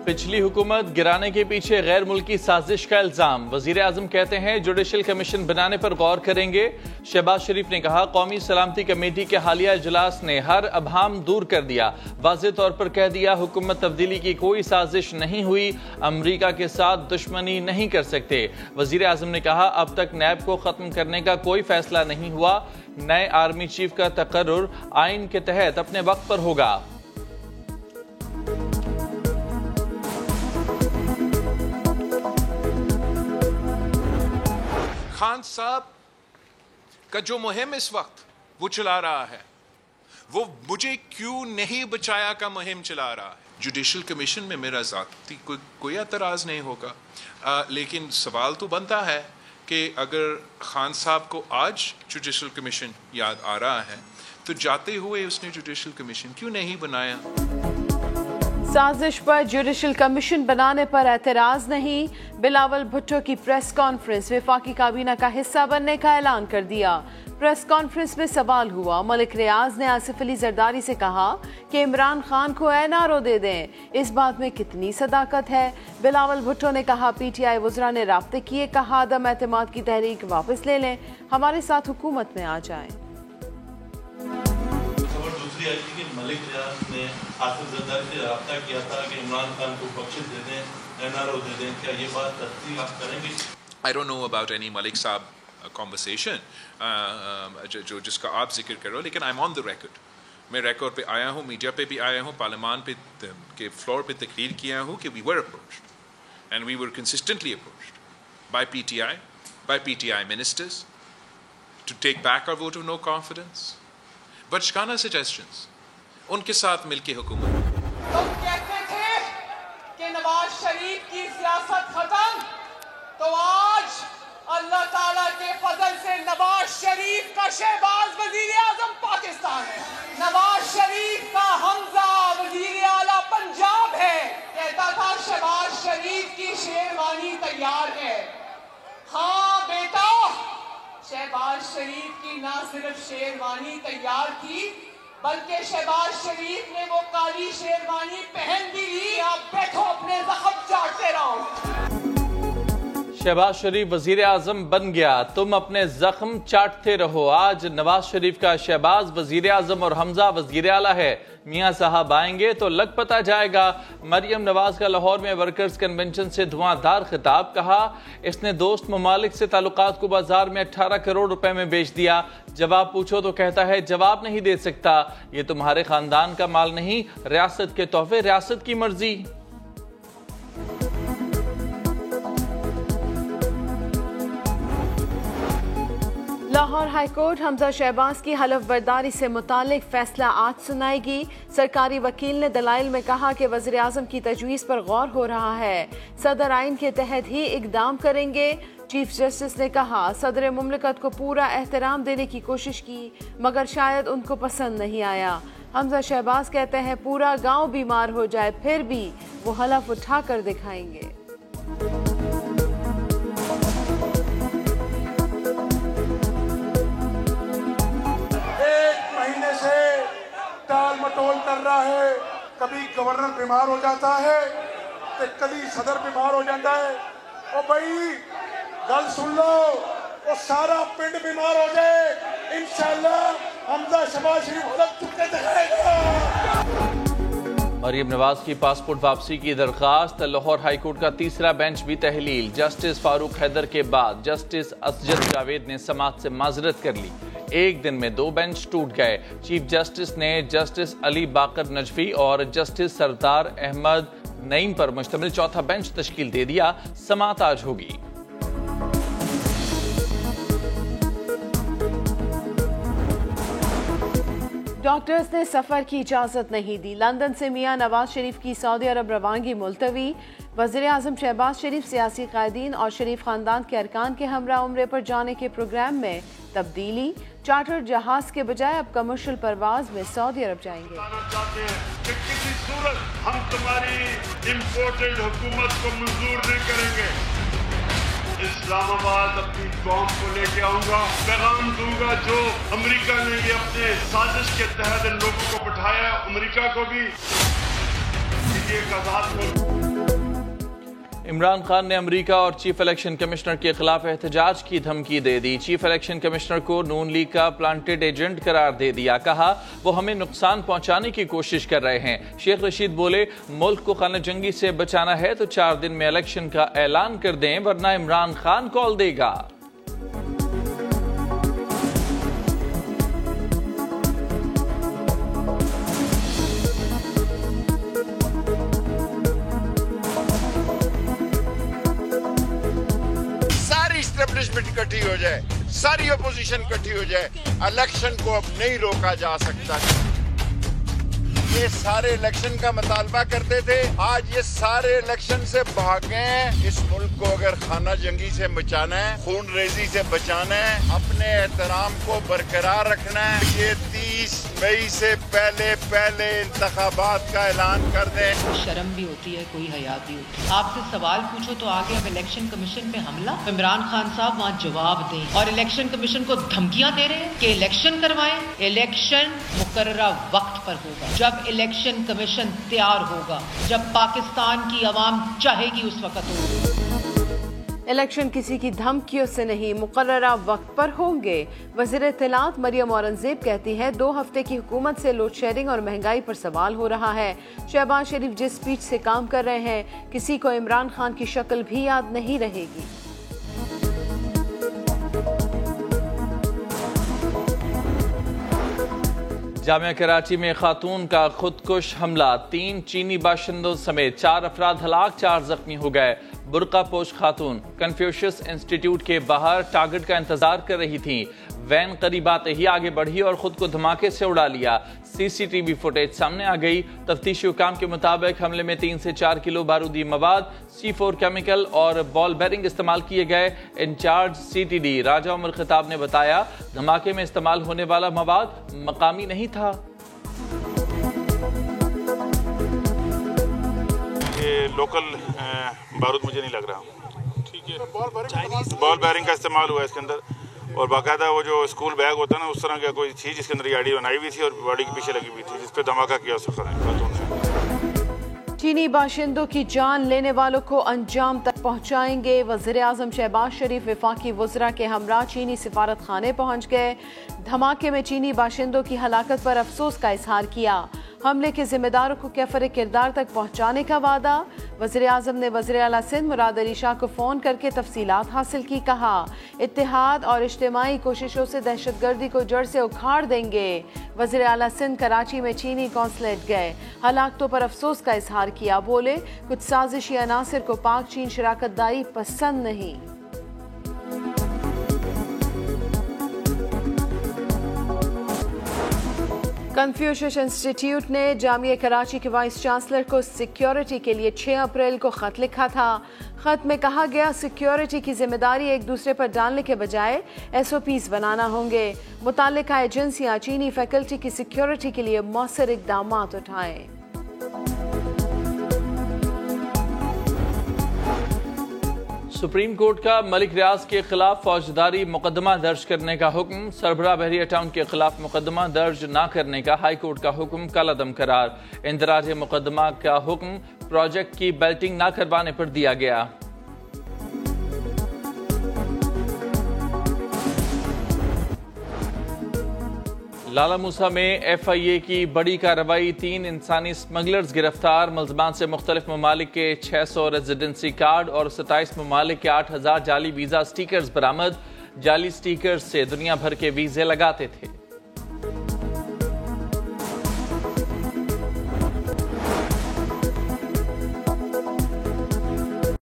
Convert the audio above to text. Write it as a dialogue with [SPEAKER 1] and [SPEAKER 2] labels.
[SPEAKER 1] پچھلی حکومت گرانے کے پیچھے غیر ملکی سازش کا الزام، وزیر اعظم کہتے ہیں جوڈیشل کمیشن بنانے پر غور کریں گے۔ شہباز شریف نے کہا قومی سلامتی کمیٹی کے حالیہ اجلاس نے ہر ابہام دور کر دیا، واضح طور پر کہہ دیا حکومت تبدیلی کی کوئی سازش نہیں ہوئی، امریکہ کے ساتھ دشمنی نہیں کر سکتے۔ وزیر اعظم نے کہا اب تک نیب کو ختم کرنے کا کوئی فیصلہ نہیں ہوا، نئے آرمی چیف کا تقرر آئین کے تحت اپنے وقت پر ہوگا۔
[SPEAKER 2] خان صاحب کا جو مہم اس وقت وہ چلا رہا ہے، وہ مجھے کیوں نہیں بچایا کا مہم چلا رہا ہے۔ جوڈیشل کمیشن میں میرا ذاتی کوئی اعتراض نہیں ہوگا، لیکن سوال تو بنتا ہے کہ اگر خان صاحب کو آج جوڈیشل کمیشن یاد آ رہا ہے تو جاتے ہوئے اس نے جوڈیشل کمیشن کیوں نہیں بنایا؟
[SPEAKER 3] سازش پر جوڈیشل کمیشن بنانے پر اعتراض نہیں، بلاول بھٹو کی پریس کانفرنس، وفاقی کابینہ کا حصہ بننے کا اعلان کر دیا۔ پریس کانفرنس میں سوال ہوا، ملک ریاض نے آصف علی زرداری سے کہا کہ عمران خان کو این آر او دے دیں، اس بات میں کتنی صداقت ہے؟ بلاول بھٹو نے کہا پی ٹی آئی وزراء نے رابطے کیے، کہا عدم اعتماد کی تحریک واپس لے لیں، ہمارے ساتھ حکومت میں آ جائیں۔
[SPEAKER 4] دوسری آئی تھی کہ ملک ریاض نے آصف زرداری سے رابطہ کیا تھا کہ عمران خان کو بخشش دے دیں، این آر او دے دیں، کیا یہ بات تصدیق آپ کریں گے؟
[SPEAKER 2] I don't know about any Malik Saab conversation جس کا آپ ذکر کرو، لیکن I'm on the record، میں ریکارڈ پہ آیا ہوں، میڈیا پہ بھی آیا ہوں، پارلیمان پہ کے فلور پہ تقریر کیا ہوں کہ we were approached and we were consistently approached by PTI, by PTI ministers to take back our vote of no confidence. بچکانہ سجیسشنز ان کے ساتھ مل کے حکومت۔
[SPEAKER 5] تم کہتے تھے کہ نواز شریف کی سیاست ختم، تو آج اللہ تعالیٰ کے فضل سے نواز شریف کا شہباز وزیر اعظم پاکستان ہے، نواز شریف کا حمزہ وزیر اعلیٰ پنجاب ہے۔ کہتا تھا شہباز شریف کی شیروانی تیار ہے۔ ہاں بیٹا، شہباز شریف کی نہ صرف شیروانی تیار تھی بلکہ شہباز شریف نے وہ کالی شیروانی پہن بھی لی۔ آپ بیٹھو اپنے زخم چاٹتے رہو۔
[SPEAKER 1] شہباز شریف وزیر اعظم بن گیا، تم اپنے زخم چاٹتے رہو۔ آج نواز شریف کا شہباز وزیر اعظم اور حمزہ وزیر اعلیٰ ہے۔ میاں صاحب آئیں گے تو لگ پتہ جائے گا۔ مریم نواز کا لاہور میں ورکرز کنونشن سے دھواں دھار خطاب، کہا اس نے دوست ممالک سے تعلقات کو بازار میں 18 کروڑ روپے میں بیچ دیا، جواب پوچھو تو کہتا ہے جواب نہیں دے سکتا، یہ تمہارے خاندان کا مال نہیں، ریاست کے تحفے، ریاست کی مرضی۔
[SPEAKER 3] لاہور ہائی کورٹ حمزہ شہباز کی حلف برداری سے متعلق فیصلہ آج سنائے گی۔ سرکاری وکیل نے دلائل میں کہا کہ وزیر اعظم کی تجویز پر غور ہو رہا ہے، صدر آئین کے تحت ہی اقدام کریں گے۔ چیف جسٹس نے کہا صدر مملکت کو پورا احترام دینے کی کوشش کی مگر شاید ان کو پسند نہیں آیا۔ حمزہ شہباز کہتے ہیں پورا گاؤں بیمار ہو جائے پھر بھی وہ حلف اٹھا کر دکھائیں گے۔
[SPEAKER 6] ٹال مٹول کر رہا ہے، کبھی گورنر بیمار ہو جاتا ہے تو کبھی صدر بیمار ہو جاتا ہے۔ او بھائی گل سن لو، وہ سارا پنڈ بیمار ہو جائے، انشاءاللہ حمزہ شہباز شریف حلف چکے دکھائے گا۔
[SPEAKER 1] مریم نواز کی پاسپورٹ واپسی کی درخواست، لاہور ہائی کورٹ کا تیسرا بینچ بھی تحلیل، جسٹس فاروق حیدر کے بعد جسٹس اسجد جاوید نے سماعت سے معذرت کر لی، ایک دن میں 2 بینچ ٹوٹ گئے۔ چیف جسٹس نے جسٹس علی باقر نجفی اور جسٹس سردار احمد نعیم پر مشتمل چوتھا بینچ تشکیل دے دیا، سماعت آج ہوگی۔
[SPEAKER 3] ڈاکٹرز نے سفر کی اجازت نہیں دی، لندن سے میاں نواز شریف کی سعودی عرب روانگی ملتوی۔ وزیر اعظم شہباز شریف سیاسی قائدین اور شریف خاندان کے ارکان کے ہمراہ عمرے پر جانے کے پروگرام میں تبدیلی، چارٹر جہاز کے بجائے اب کمرشل پرواز میں سعودی عرب جائیں گے۔
[SPEAKER 7] کہ کسی صورت ہم تمہاری امپورٹڈ حکومت کو منظور نہیں کریں گے۔ اسلام آباد اپنی قوم کو لے کے آؤں گا، پیغام دوں گا جو امریکہ نے یہ اپنے سازش کے تحت ان لوگوں کو بٹھایا، امریکہ کو بھی یہ ایک آزاد ملک
[SPEAKER 1] عمران خان نے امریکہ اور چیف الیکشن کمشنر کے خلاف احتجاج کی دھمکی دے دی. چیف الیکشن کمشنر کو نون لیگ کا پلانٹڈ ایجنٹ قرار دے دیا. کہا وہ ہمیں نقصان پہنچانے کی کوشش کر رہے ہیں. شیخ رشید بولے ملک کو خانہ جنگی سے بچانا ہے تو 4 دن میں الیکشن کا اعلان کر دیں ورنہ عمران خان کال دے گا.
[SPEAKER 8] اکٹھی ہو جائے, ساری اپوزیشن اکٹھی ہو جائے, الیکشن کو اب نہیں روکا جا سکتا. یہ سارے الیکشن کا مطالبہ کرتے تھے, آج یہ سارے الیکشن سے بھاگیں. اس ملک کو اگر خانہ جنگی سے بچانا ہے, خون ریزی سے بچانا ہے, اپنے احترام کو برقرار رکھنا ہے, یہ 30 مئی سے پہلے انتخابات کا اعلان کر دیں.
[SPEAKER 9] شرم بھی ہوتی ہے, کوئی حیا بھی ہوتی ہے. آپ سے سوال پوچھو تو آگے اب الیکشن کمیشن پہ حملہ. عمران خان صاحب وہاں جواب دیں, اور الیکشن کمیشن کو دھمکیاں دے رہے ہیں کہ الیکشن کروائیں. الیکشن مقررہ وقت پر ہوگا, جب الیکشن کمیشن تیار ہوگا, جب پاکستان کی عوام چاہے گی اس وقت ہوگا.
[SPEAKER 3] الیکشن کسی کی دھمکیوں سے نہیں, مقررہ وقت پر ہوں گے. وزیر اطلاعات مریم اورنگزیب کہتی ہے 2 ہفتے کی حکومت سے لوڈ شیڈنگ اور مہنگائی پر سوال ہو رہا ہے. شہباز شریف جس سپیچ سے کام کر رہے ہیں, کسی کو عمران خان کی شکل بھی یاد نہیں رہے گی.
[SPEAKER 1] جامعہ کراچی میں خاتون کا خودکش حملہ, 3 چینی باشندوں سمیت 4 افراد ہلاک, 4 زخمی ہو گئے. برقع پوش خاتون کنفیوشس انسٹیٹیوٹ کے باہر ٹارگٹ کا انتظار کر رہی تھیں. وین قریب آتے ہی آگے بڑھی اور خود کو دھماکے سے اڑا لیا. CCTV فوٹیج سامنے آ گئی. تفتیشی حکام کے مطابق حملے میں 3 سے 4 کلو بارودی مواد, C4 کیمیکل اور بال بیرنگ استعمال کیے گئے. انچارج CTD راجہ عمر خطاب نے بتایا دھماکے میں استعمال ہونے والا مواد مقامی نہیں تھا.
[SPEAKER 10] لوکل بارود مجھے نہیں لگ رہا, ٹھیک ہے. بال بیرنگ کا استعمال ہوا ہے اس کے اندر, اور باقاعدہ وہ جو اسکول بیگ ہوتا ہے نا, اس طرح کا کوئی چیز جس کے اندر یہ آئی ڈی بنائی ہوئی تھی اور باڈی کے پیچھے لگی ہوئی تھی, جس پہ دھماکہ کیا اس وقت خاتون نے.
[SPEAKER 3] چینی باشندوں کی جان لینے والوں کو انجام تک پہنچائیں گے. وزیر اعظم شہباز شریف وفاقی وزراء کے ہمراہ چینی سفارت خانے پہنچ گئے. دھماکے میں چینی باشندوں کی ہلاکت پر افسوس کا اظہار کیا. حملے کے ذمہ داروں کو کیفر کردار تک پہنچانے کا وعدہ. وزیر اعظم نے وزیر اعلیٰ سندھ مراد علی شاہ کو فون کر کے تفصیلات حاصل کی. کہا اتحاد اور اجتماعی کوششوں سے دہشت گردی کو جڑ سے اکھاڑ دیں گے. وزیر اعلیٰ سندھ کراچی میں چینی قونصلیٹ گئے, ہلاکتوں پر افسوس کا اظہار کیا. بولے کچھ سازشی عناصر کو پاک چین شراکت داری پسند نہیں. کنفیوشس انسٹیٹیوٹ نے جامعہ کراچی کے وائس چانسلر کو سیکیورٹی کے لیے 6 اپریل کو خط لکھا تھا. خط میں کہا گیا سیکیورٹی کی ذمہ داری ایک دوسرے پر ڈالنے کے بجائے SOPs بنانا ہوں گے. متعلقہ ایجنسیاں چینی فیکلٹی کی سیکیورٹی کے لیے مؤثر اقدامات اٹھائیں.
[SPEAKER 1] سپریم کورٹ کا ملک ریاض کے خلاف فوجداری مقدمہ درج کرنے کا حکم. سربراہ بحریہ ٹاؤن کے خلاف مقدمہ درج نہ کرنے کا ہائی کورٹ کا حکم کل عدم قرار. اندراج مقدمہ کا حکم پروجیکٹ کی بیلٹنگ نہ کروانے پر دیا گیا. لالا موسیٰ میں FIA کی بڑی کارروائی. 3 انسانی سمگلرز گرفتار. ملزمان سے مختلف ممالک کے 600 ریزیڈنسی کارڈ اور 27 ممالک کے 8000 جعلی ویزا سٹیکرز برآمد. جعلی سٹیکرز سے دنیا بھر کے ویزے لگاتے تھے.